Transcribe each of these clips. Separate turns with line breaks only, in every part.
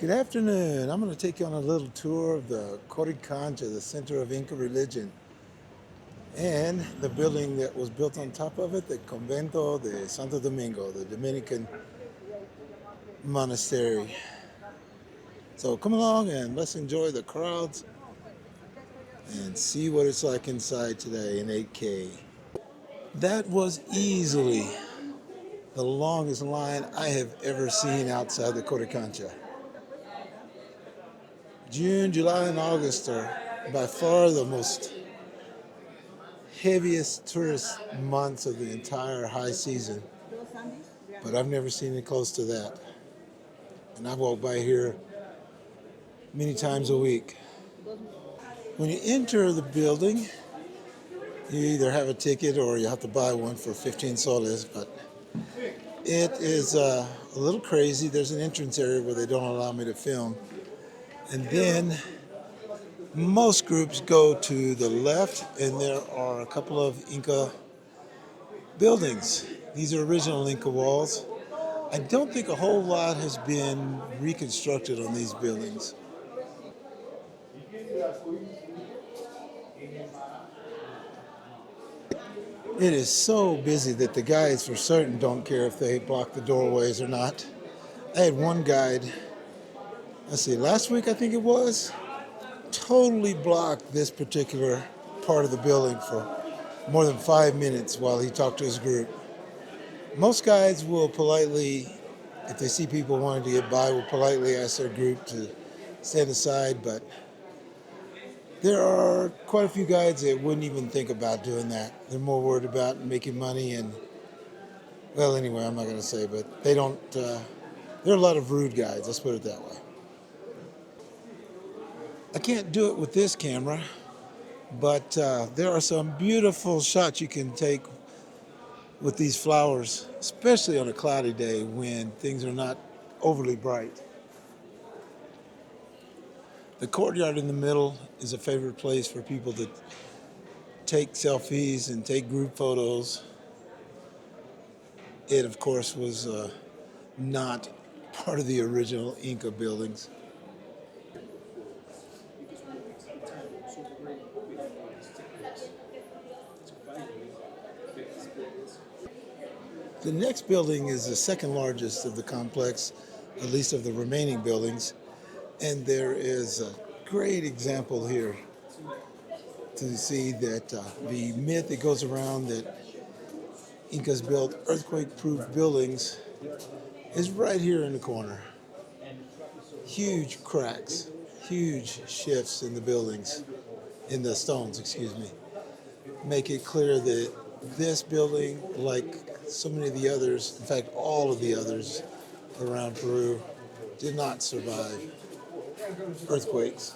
Good afternoon. I'm going to take you on a little tour of the Coricancha, the center of Inca religion, and the building that was built on top of it, the Convento de Santo Domingo, the Dominican monastery. So come along and let's enjoy the crowds and see what it's like inside today in 8K. That was easily the longest line I have ever seen outside the Coricancha. June, July, and August are by far the most heaviest tourist months of the entire high season, but I've never seen it close to that. And I've walked by here many times a week. When you enter the building, you either have a ticket or you have to buy one for 15 soles, but it is a little crazy. There's an entrance area where they don't allow me to film. And then most groups go to the left, and there are a couple of Inca buildings. These are original Inca walls. I don't think a whole lot has been reconstructed on these buildings. It is so busy that the guides for certain don't care if they block the doorways or not. I had one guide, last week I think it was, totally blocked this particular part of the building for more than 5 minutes while he talked to his group. Most guides will politely, if they see people wanting to get by, will politely ask their group to stand aside, but there are quite a few guides that wouldn't even think about doing that. They're more worried about making money and, well, anyway, I'm not going to say, but they don't, there are a lot of rude guides, let's put it that way. I can't do it with this camera, but there are some beautiful shots you can take with these flowers, especially on a cloudy day when things are not overly bright. The courtyard in the middle is a favorite place for people to take selfies and take group photos. It, of course, was not part of the original Inca buildings. The next building is the second largest of the complex, at least of the remaining buildings, and there is a great example here to see that the myth that goes around that Incas built earthquake-proof buildings is right here in the corner. Huge cracks, huge shifts in the buildings, in the stones, excuse me, make it clear that this building, like so many of the others, in fact all of the others around Peru, did not survive earthquakes.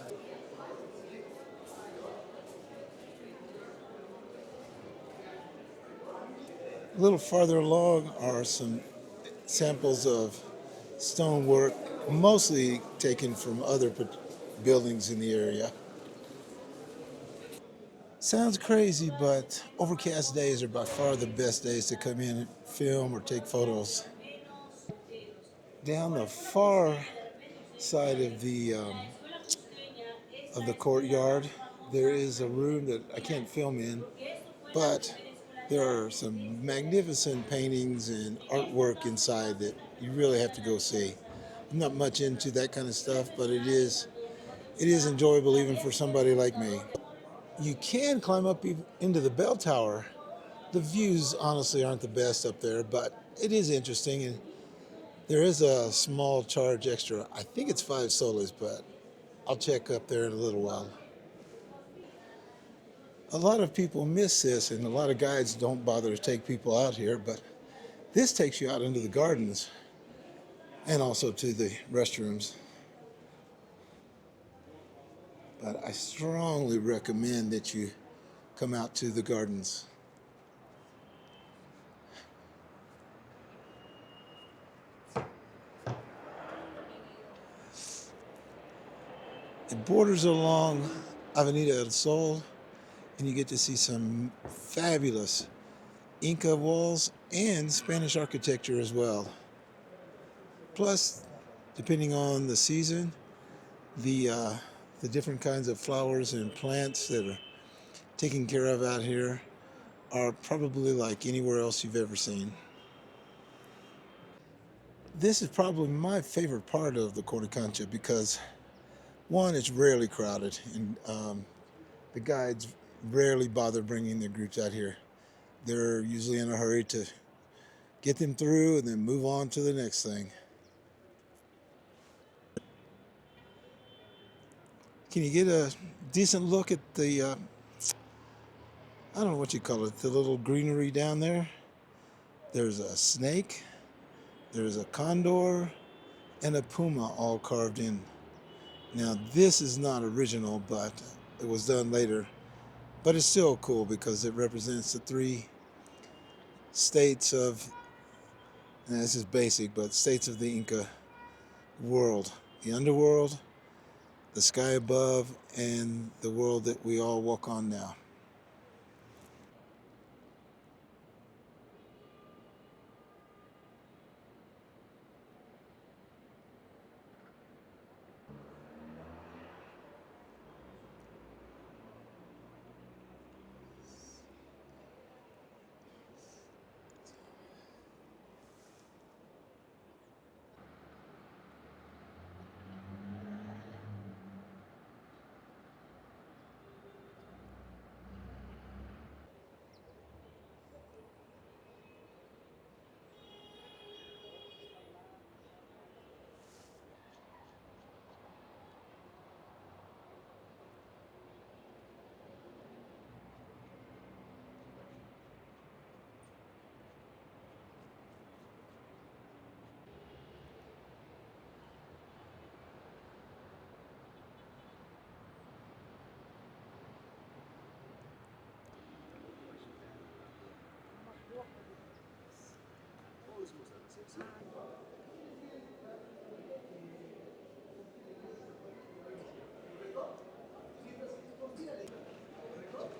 A little farther along are some samples of stonework, mostly taken from other buildings in the area. Sounds crazy, but overcast days are by far the best days to come in and film or take photos. Down the far side of the courtyard, there is a room that I can't film in, but there are some magnificent paintings and artwork inside that you really have to go see. I'm not much into that kind of stuff, but it is enjoyable even for somebody like me. You can climb up into the bell tower. The views honestly aren't the best up there, but it is interesting, and there is a small charge extra. I think it's 5 soles, but I'll check up there in a little while. A lot of people miss this, and a lot of guides don't bother to take people out here, but this takes you out into the gardens and also to the restrooms. But I strongly recommend that you come out to the gardens. It borders along Avenida del Sol, and you get to see some fabulous Inca walls and Spanish architecture as well. Plus, depending on the season, the uh, the different kinds of flowers and plants that are taken care of out here are probably like anywhere else you've ever seen. This is probably my favorite part of the Corticancha because one, it's rarely crowded, and the guides rarely bother bringing their groups out here. They're usually in a hurry to get them through and then move on to the next thing. Can you get a decent look at the, I don't know what you call it, the little greenery down there? There's a snake, there's a condor, and a puma all carved in. Now, this is not original, but it was done later. But it's still cool because it represents the three states of, and this is basic, but states of the Inca world: the underworld, the sky above, and the world that we all walk on now.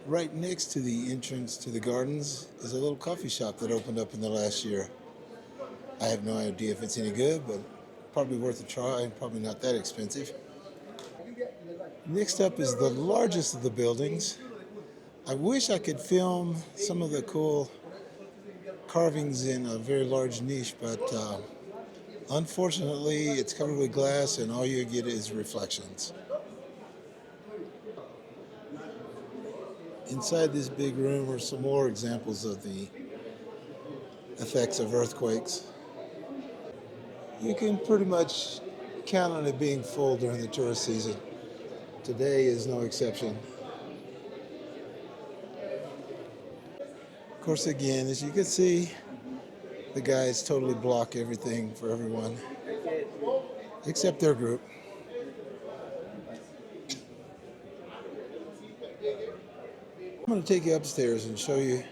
Right next to the entrance to the gardens is a little coffee shop that opened up in the last year. I have no idea if it's any good, but probably worth a try and probably not that expensive. Next up is the largest of the buildings. I wish I could film some of the cool carvings in a very large niche, but unfortunately it's covered with glass and all you get is reflections. Inside this big room are some more examples of the effects of earthquakes. You can pretty much count on it being full during the tourist season. Today is no exception. Of course, again, as you can see, the guys totally block everything for everyone except their group. I'm going to take you upstairs and show you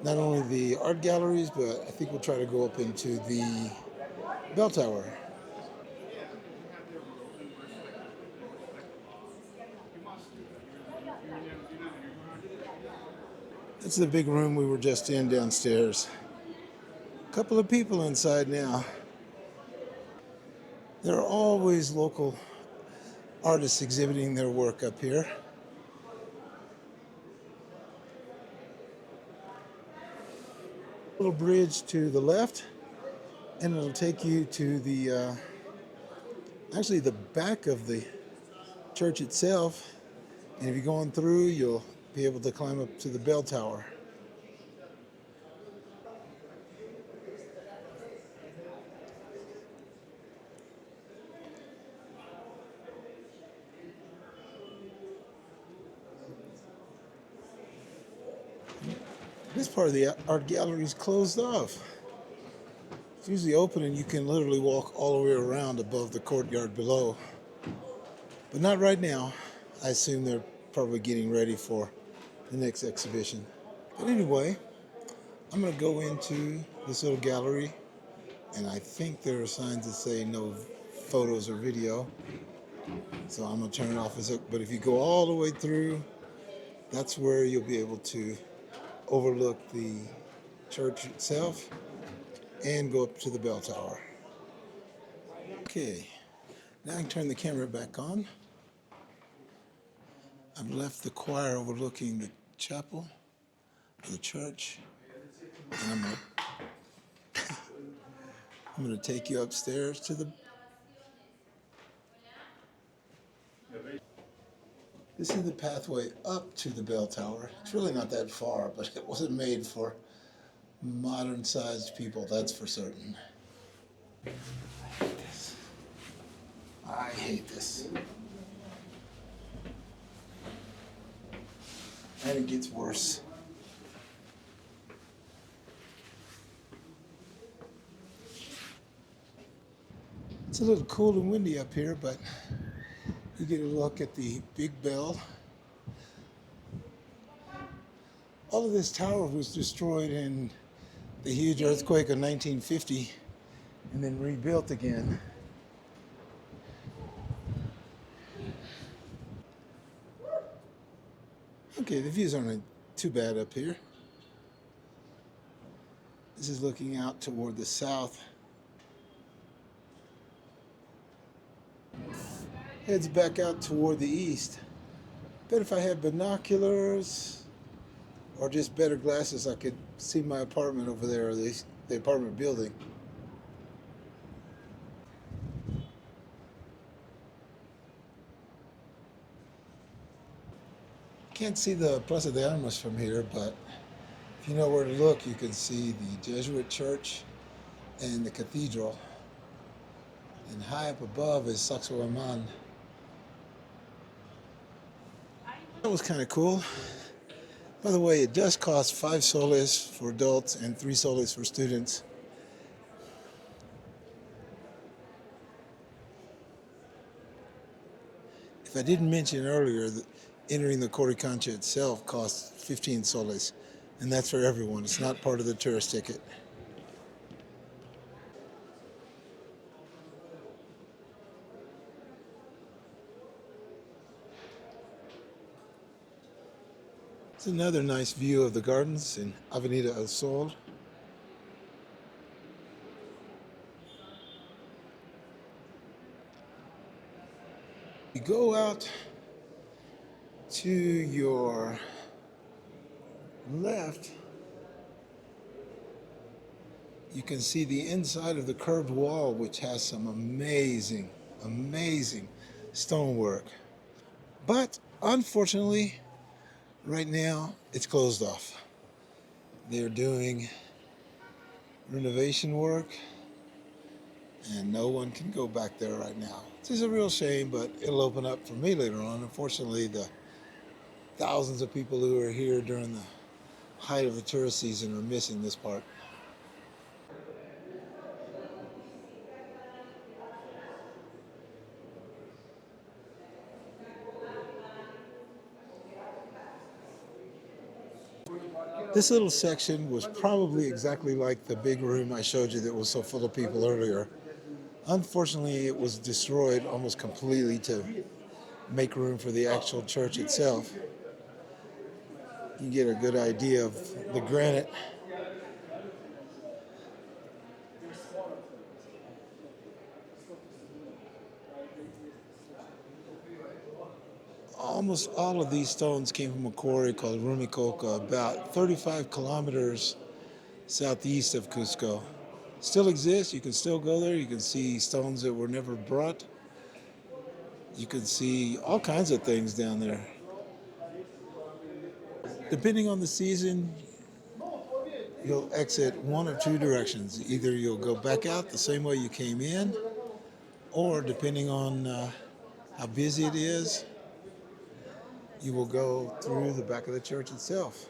not only the art galleries, but I think we'll try to go up into the bell tower. That's the big room we were just in downstairs. A couple of people inside now. There are always local artists exhibiting their work up here. Little bridge to the left, and it'll take you to the actually the back of the church itself. And if you're going through, you'll be able to climb up to the bell tower. This part of the art gallery is closed off. It's usually open and you can literally walk all the way around above the courtyard below. But not right now. I assume they're probably getting ready for the next exhibition. But anyway, I'm going to go into this little gallery, and I think there are signs that say no photos or video. So I'm going to turn it off. But if you go all the way through, that's where you'll be able to overlook the church itself and go up to the bell tower. Okay, now I can turn the camera back on. I've left the choir overlooking the chapel, the church, and I'm gonna take you upstairs to the. This is the pathway up to the bell tower. It's really not that far, but it wasn't made for modern-sized people, that's for certain. I hate this. I hate this. And it gets worse. It's a little cool and windy up here, but you get a look at the big bell. All of this tower was destroyed in the huge earthquake of 1950 and then rebuilt again. Okay, the views aren't too bad up here. This is looking out toward the south. Heads back out toward the east. Bet if I had binoculars or just better glasses, I could see my apartment over there, or the apartment building. Can't see the Plaza de Armas from here, but if you know where to look, you can see the Jesuit church and the cathedral. And high up above is Sacsayhuaman. That was kind of cool. By the way, it does cost 5 soles for adults and 3 soles for students. If I didn't mention earlier that entering the Coricancha itself costs 15 soles, and that's for everyone. It's not part of the tourist ticket. It's another nice view of the gardens in Avenida El Sol. You go out to your left, you can see the inside of the curved wall, which has some amazing, amazing stonework. But unfortunately, right now, it's closed off. They're doing renovation work, and no one can go back there right now. This is a real shame, but it'll open up for me later on. Unfortunately, the thousands of people who are here during the height of the tourist season are missing this part. This little section was probably exactly like the big room I showed you that was so full of people earlier. Unfortunately, it was destroyed almost completely to make room for the actual church itself. You get a good idea of the granite. Almost all of these stones came from a quarry called Rumiccolca, about 35 kilometers southeast of Cusco. Still exists. You can still go there. You can see stones that were never brought. You can see all kinds of things down there. Depending on the season, you'll exit one or two directions. Either you'll go back out the same way you came in, or depending on how busy it is, you will go through the back of the church itself.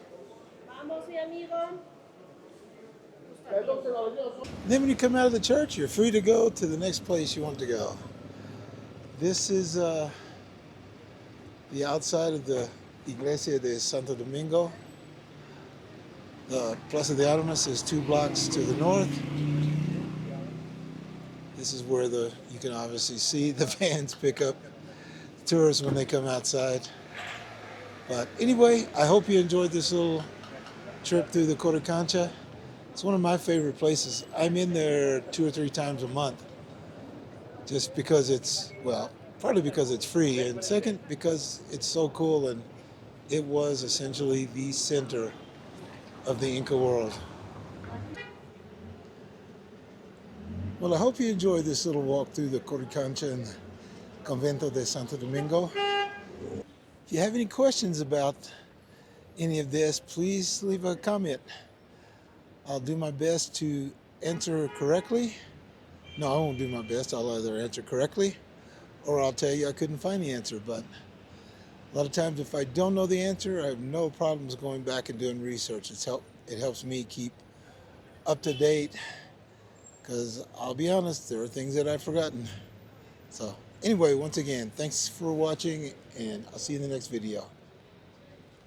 Then when you come out of the church, you're free to go to the next place you want to go. This is the outside of the Iglesia de Santo Domingo. The Plaza de Armas is 2 blocks to the north. This is where you can obviously see the vans pick up tourists when they come outside. But anyway, I hope you enjoyed this little trip through the Coricancha. It's one of my favorite places. I'm in there 2 or 3 times a month. just because it's, well, partly because it's free, and second, because it's so cool, and it was essentially the center of the Inca world. Well, I hope you enjoyed this little walk through the Coricancha and Convento de Santo Domingo. If you have any questions about any of this, please leave a comment. I'll do my best to answer correctly. No, I won't do my best. I'll either answer correctly or I'll tell you I couldn't find the answer. But a lot of times if I don't know the answer, I have no problems going back and doing research. It helps me keep up to date because I'll be honest, there are things that I've forgotten. So anyway, once again, thanks for watching and I'll see you in the next video.